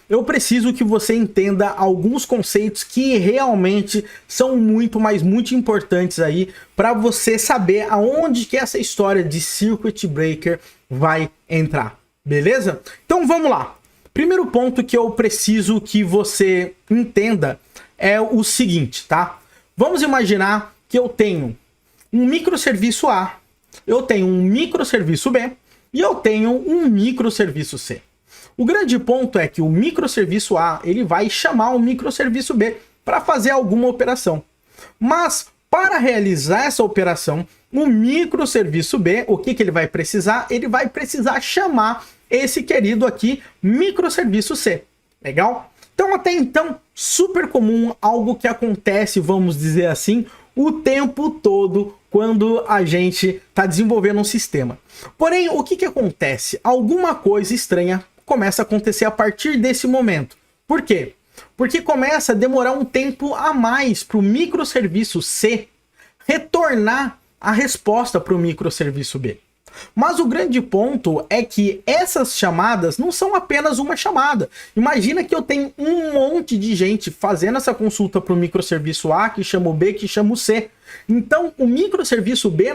eu preciso que você entenda alguns conceitos que realmente são muito, mas muito importantes aí para você saber aonde que essa história de Circuit Breaker vai entrar, beleza? Então vamos lá. Primeiro ponto que eu preciso que você entenda é o seguinte, tá? Vamos imaginar que eu tenho um microserviço A, eu tenho um microserviço B e eu tenho um microserviço C. O grande ponto é que o microserviço A ele vai chamar o microserviço B para fazer alguma operação. Mas para realizar essa operação, o microserviço B, o que ele vai precisar? Ele vai precisar chamar esse querido aqui microserviço C. Legal? Então até então, super comum, algo que acontece, vamos dizer assim, o tempo todo quando a gente está desenvolvendo um sistema. Porém, o que acontece? Alguma coisa estranha começa a acontecer a partir desse momento. Por quê? Porque começa a demorar um tempo a mais para o microserviço C retornar a resposta para o microserviço B. Mas o grande ponto é que essas chamadas não são apenas uma chamada. Imagina que eu tenho um monte de gente fazendo essa consulta para o microserviço A, que chama o B, que chama o C. Então, o microserviço B,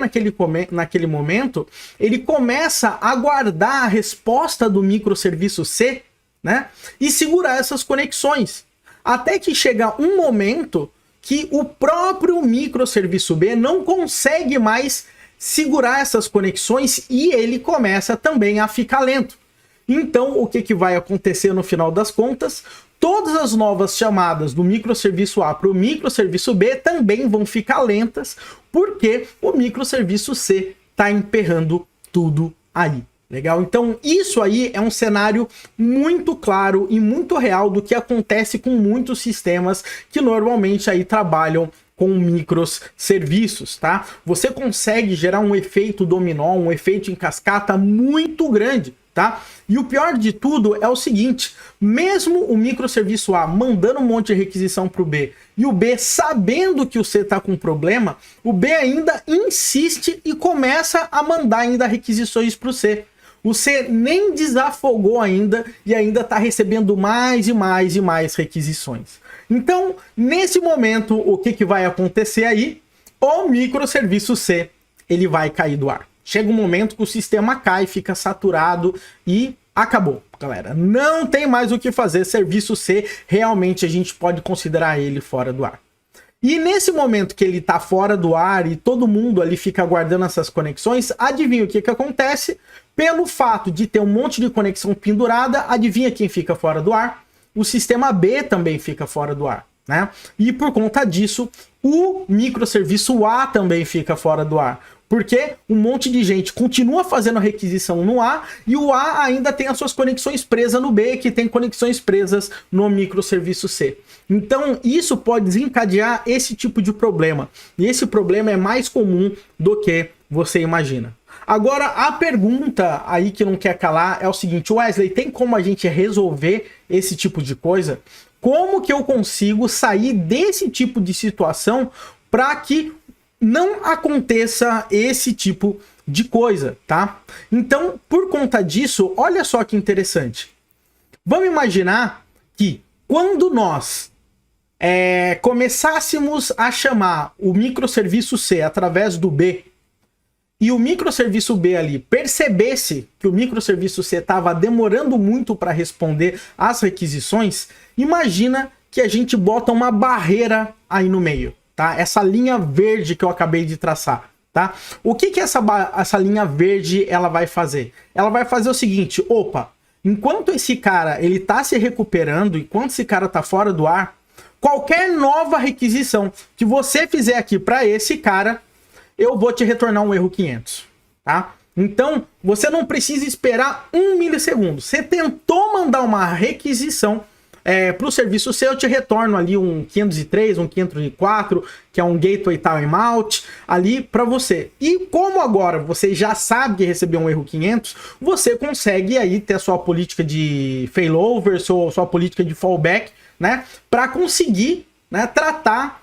naquele momento, ele começa a guardar a resposta do microserviço C, né? E segurar essas conexões. Até que chega um momento que o próprio microserviço B não consegue mais segurar essas conexões e ele começa também a ficar lento. Então, o que vai acontecer no final das contas? Todas as novas chamadas do microserviço A para o microserviço B também vão ficar lentas, porque o microserviço C está emperrando tudo aí. Legal? Então, isso aí é um cenário muito claro e muito real do que acontece com muitos sistemas que normalmente aí trabalham com microserviços, tá? Você consegue gerar um efeito dominó, um efeito em cascata muito grande, tá? E o pior de tudo é o seguinte, mesmo o microserviço A mandando um monte de requisição para o B e o B sabendo que o C está com problema, o B ainda insiste e começa a mandar ainda requisições para o C. O C nem desafogou ainda e ainda está recebendo mais e mais e mais requisições. Então, nesse momento, o que vai acontecer aí? O microserviço C, ele vai cair do ar. Chega um momento que o sistema cai, fica saturado e acabou, galera. Não tem mais o que fazer. Serviço C, realmente a gente pode considerar ele fora do ar. E nesse momento que ele está fora do ar e todo mundo ali fica aguardando essas conexões, adivinha o que acontece? Pelo fato de ter um monte de conexão pendurada, adivinha quem fica fora do ar? O sistema B também fica fora do ar, né? E por conta disso, o microserviço A também fica fora do ar. Porque um monte de gente continua fazendo requisição no A e o A ainda tem as suas conexões presas no B, que tem conexões presas no microserviço C. Então, isso pode desencadear esse tipo de problema. E esse problema é mais comum do que você imagina. Agora, a pergunta aí que não quer calar é o seguinte, Wesley, tem como a gente resolver esse tipo de coisa? Como que eu consigo sair desse tipo de situação para que não aconteça esse tipo de coisa, tá? Então, por conta disso, olha só que interessante. Vamos imaginar que quando nós começássemos a chamar o microserviço C através do B, e o microserviço B ali percebesse que o microserviço C estava demorando muito para responder às requisições, imagina que a gente bota uma barreira aí no meio, tá? Essa linha verde que eu acabei de traçar, tá? O que essa linha verde ela vai fazer? Ela vai fazer o seguinte, opa, enquanto esse cara ele tá se recuperando, enquanto esse cara tá fora do ar, qualquer nova requisição que você fizer aqui para esse cara, eu vou te retornar um erro 500, tá? Então, você não precisa esperar 1 milissegundo. Você tentou mandar uma requisição para o serviço C, eu te retorno ali um 503, um 504, que é um gateway timeout, ali para você. E como agora você já sabe que recebeu um erro 500, você consegue aí ter a sua política de failover, sua política de fallback, né? Para conseguir, né, tratar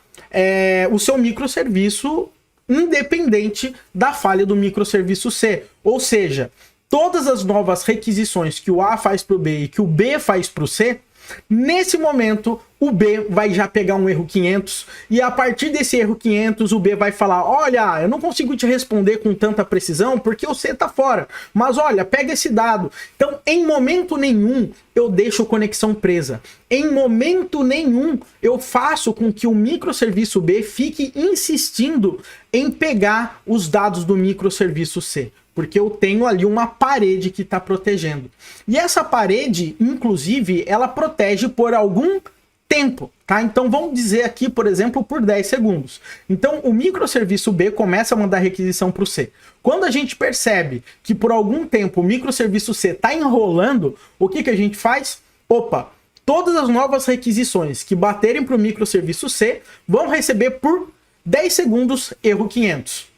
o seu microserviço independente da falha do microserviço C. Ou seja, todas as novas requisições que o A faz para o B e que o B faz para o C, Nesse momento, o B vai já pegar um erro 500 e a partir desse erro 500, o B vai falar, olha, eu não consigo te responder com tanta precisão porque o C tá fora, mas olha, pega esse dado. Então, em momento nenhum, eu deixo conexão presa. Em momento nenhum, eu faço com que o microserviço B fique insistindo em pegar os dados do microserviço C. Porque eu tenho ali uma parede que está protegendo. E essa parede, inclusive, ela protege por algum tempo, tá? Então vamos dizer aqui, por exemplo, por 10 segundos. Então o microserviço B começa a mandar requisição para o C. Quando a gente percebe que por algum tempo o microserviço C está enrolando, o que a gente faz? Opa, todas as novas requisições que baterem para o microserviço C vão receber por 10 segundos erro 500.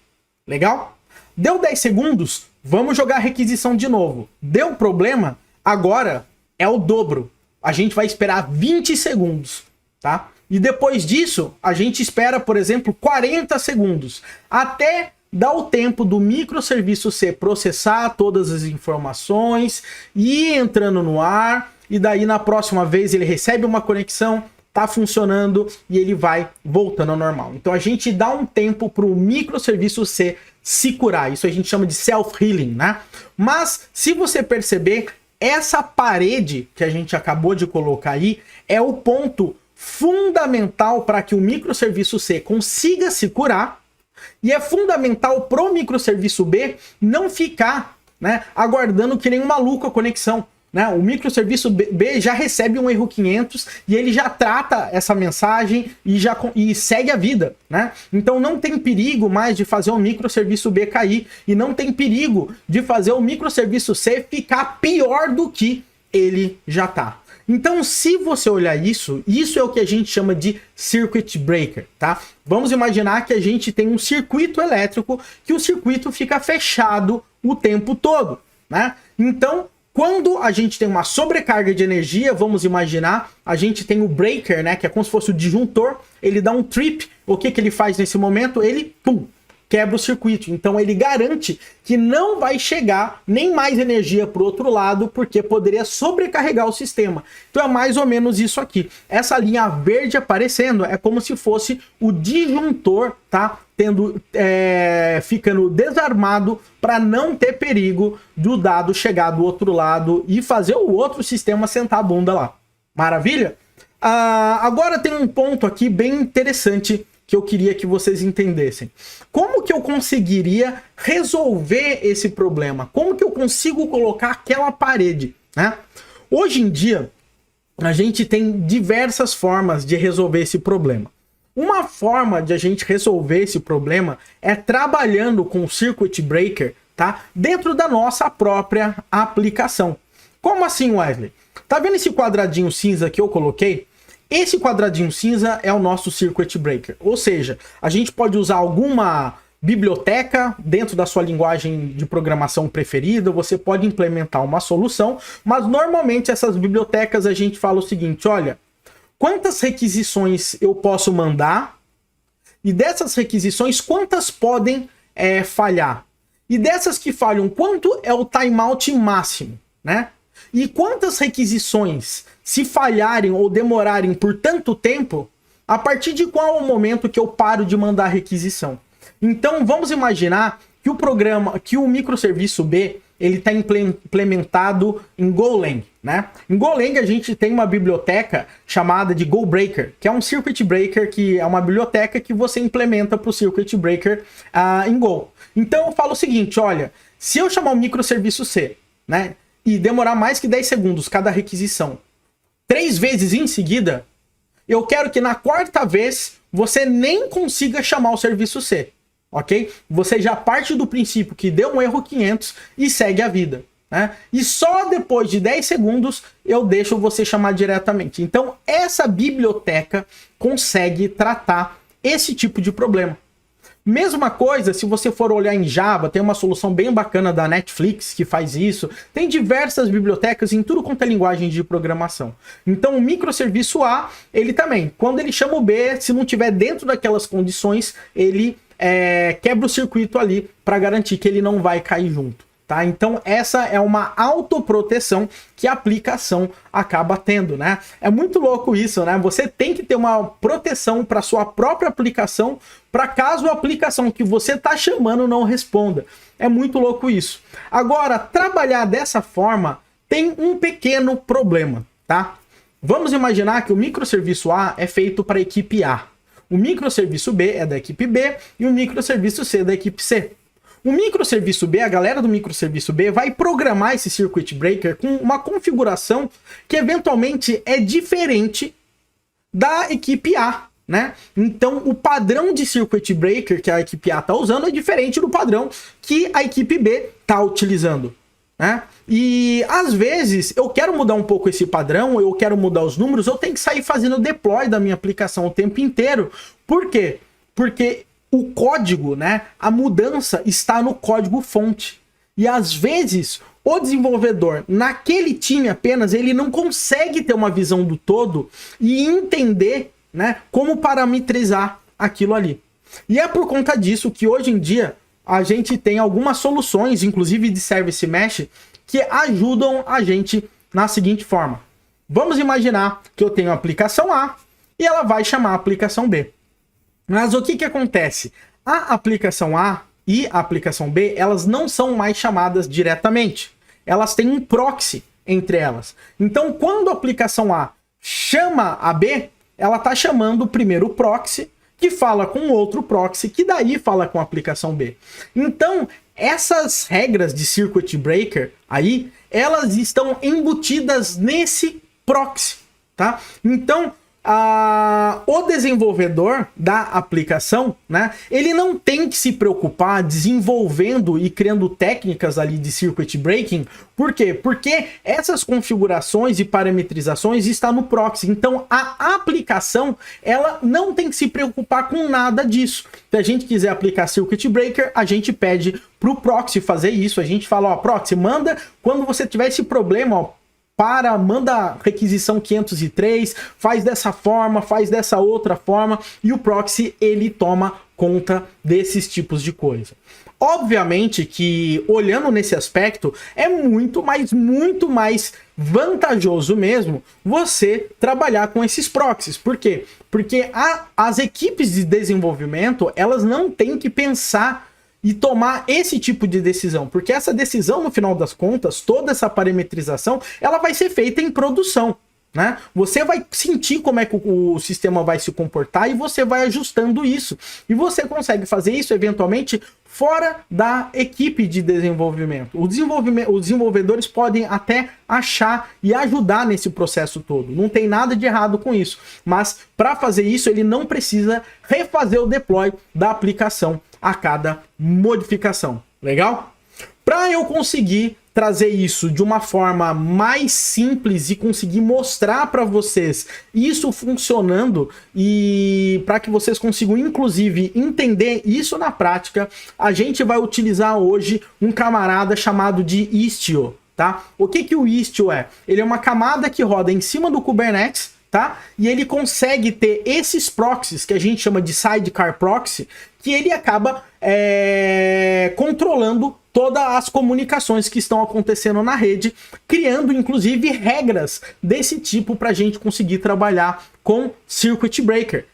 Legal? Deu 10 segundos, vamos jogar a requisição de novo. Deu problema, agora é o dobro. A gente vai esperar 20 segundos, tá? E depois disso, a gente espera, por exemplo, 40 segundos, até dar o tempo do microserviço C processar todas as informações e ir entrando no ar, e daí na próxima vez ele recebe uma conexão, tá funcionando e ele vai voltando ao normal. Então a gente dá um tempo para o microserviço C se curar. Isso a gente chama de self-healing, né? Mas se você perceber, essa parede que a gente acabou de colocar aí é o ponto fundamental para que o microserviço C consiga se curar e é fundamental para o microserviço B não ficar, né, aguardando que nem um maluco a conexão. Né? O microserviço B já recebe um erro 500 e ele já trata essa mensagem e segue a vida. Né? Então não tem perigo mais de fazer o microserviço B cair e não tem perigo de fazer o microserviço C ficar pior do que ele já está. Então, se você olhar isso é o que a gente chama de circuit breaker, tá? Vamos imaginar que a gente tem um circuito elétrico que o circuito fica fechado o tempo todo, né? Então, quando a gente tem uma sobrecarga de energia, vamos imaginar, a gente tem o breaker, né, que é como se fosse o disjuntor, ele dá um trip, o que ele faz nesse momento? Ele, pum, quebra o circuito. Então ele garante que não vai chegar nem mais energia para o outro lado, porque poderia sobrecarregar o sistema. Então é mais ou menos isso aqui. Essa linha verde aparecendo é como se fosse o disjuntor, tá? Ficando desarmado para não ter perigo do dado chegar do outro lado e fazer o outro sistema sentar a bunda lá. Maravilha? Agora tem um ponto aqui bem interessante que eu queria que vocês entendessem. Como que eu conseguiria resolver esse problema? Como que eu consigo colocar aquela parede, né? Hoje em dia, a gente tem diversas formas de resolver esse problema. Uma forma de a gente resolver esse problema é trabalhando com o Circuit Breaker, tá? Dentro da nossa própria aplicação. Como assim, Wesley? Tá vendo esse quadradinho cinza que eu coloquei? Esse quadradinho cinza é o nosso Circuit Breaker. Ou seja, a gente pode usar alguma biblioteca dentro da sua linguagem de programação preferida, você pode implementar uma solução, mas normalmente essas bibliotecas a gente fala o seguinte, olha, quantas requisições eu posso mandar e dessas requisições quantas podem falhar? E dessas que falham, quanto é o timeout máximo, né? E quantas requisições, se falharem ou demorarem por tanto tempo, a partir de qual é o momento que eu paro de mandar requisição? Então vamos imaginar que o microserviço B ele está implementado em Golang, né? Em Golang a gente tem uma biblioteca chamada de GoBreaker, que é um Circuit Breaker, que é uma biblioteca que você implementa para o Circuit Breaker em Go. Então eu falo o seguinte, olha, se eu chamar o microserviço C, né, e demorar mais que 10 segundos cada requisição, 3 vezes em seguida, eu quero que na quarta vez você nem consiga chamar o serviço C, ok? Você já parte do princípio que deu um erro 500 e segue a vida, né? E só depois de 10 segundos eu deixo você chamar diretamente. Então essa biblioteca consegue tratar esse tipo de problema. Mesma coisa, se você for olhar em Java, tem uma solução bem bacana da Netflix que faz isso. Tem diversas bibliotecas em tudo quanto é linguagem de programação. Então o microserviço A, ele também, quando ele chama o B, se não tiver dentro daquelas condições, ele quebra o circuito ali para garantir que ele não vai cair junto. tá? Então essa é uma autoproteção que a aplicação acaba tendo, né? É muito louco isso, né? Você tem que ter uma proteção para sua própria aplicação, para caso a aplicação que você tá chamando não responda. É muito louco isso. Agora, trabalhar dessa forma tem um pequeno problema, tá? Vamos imaginar que o microserviço A é feito para a equipe A. O microserviço B é da equipe B e o microserviço C é da equipe C. O microserviço B, a galera do microserviço B vai programar esse circuit breaker com uma configuração que eventualmente é diferente da equipe A, né? Então o padrão de circuit breaker que a equipe A está usando é diferente do padrão que a equipe B está utilizando, né? E às vezes eu quero mudar um pouco esse padrão, eu quero mudar os números, eu tenho que sair fazendo deploy da minha aplicação o tempo inteiro. Por quê? Porque o código, né, a mudança está no código fonte. E às vezes o desenvolvedor, naquele time apenas, ele não consegue ter uma visão do todo e entender, né, como parametrizar aquilo ali. E é por conta disso que hoje em dia a gente tem algumas soluções, inclusive de Service Mesh, que ajudam a gente na seguinte forma. Vamos imaginar que eu tenho a aplicação A e ela vai chamar a aplicação B. Mas o que que acontece? A aplicação A e a aplicação B, elas não são mais chamadas diretamente. Elas têm um proxy entre elas. Então, quando a aplicação A chama a B, ela está chamando primeiro o proxy, que fala com outro proxy, que daí fala com a aplicação B. Então, essas regras de circuit breaker aí, elas estão embutidas nesse proxy, tá? Então, o desenvolvedor da aplicação, né, ele não tem que se preocupar desenvolvendo e criando técnicas ali de circuit breaking. Por quê? Porque essas configurações e parametrizações estão no proxy. Então a aplicação, ela não tem que se preocupar com nada disso. Se a gente quiser aplicar circuit breaker, a gente pede pro proxy fazer isso. A gente fala, ó, proxy, manda quando você tiver esse problema, ó, manda requisição 503, faz dessa forma, faz dessa outra forma, e o proxy ele toma conta desses tipos de coisa. Obviamente que, olhando nesse aspecto, é muito mais vantajoso mesmo você trabalhar com esses proxies. Por quê? Porque as equipes de desenvolvimento, elas não têm que pensar e tomar esse tipo de decisão, porque essa decisão, no final das contas, toda essa parametrização, ela vai ser feita em produção, né? Você vai sentir como é que o sistema vai se comportar e você vai ajustando isso. E você consegue fazer isso, eventualmente, fora da equipe de desenvolvimento. Os desenvolvedores podem até achar e ajudar nesse processo todo. Não tem nada de errado com isso. Mas, para fazer isso, ele não precisa refazer o deploy da aplicação a cada modificação. Legal? Para eu conseguir trazer isso de uma forma mais simples e conseguir mostrar para vocês isso funcionando e para que vocês consigam inclusive entender isso na prática, a gente vai utilizar hoje um camarada chamado de Istio, tá? O que que o Istio é? Ele é uma camada que roda em cima do Kubernetes, tá? E ele consegue ter esses proxies que a gente chama de sidecar proxy, que ele acaba controlando todas as comunicações que estão acontecendo na rede, criando inclusive regras desse tipo para a gente conseguir trabalhar com circuit breaker.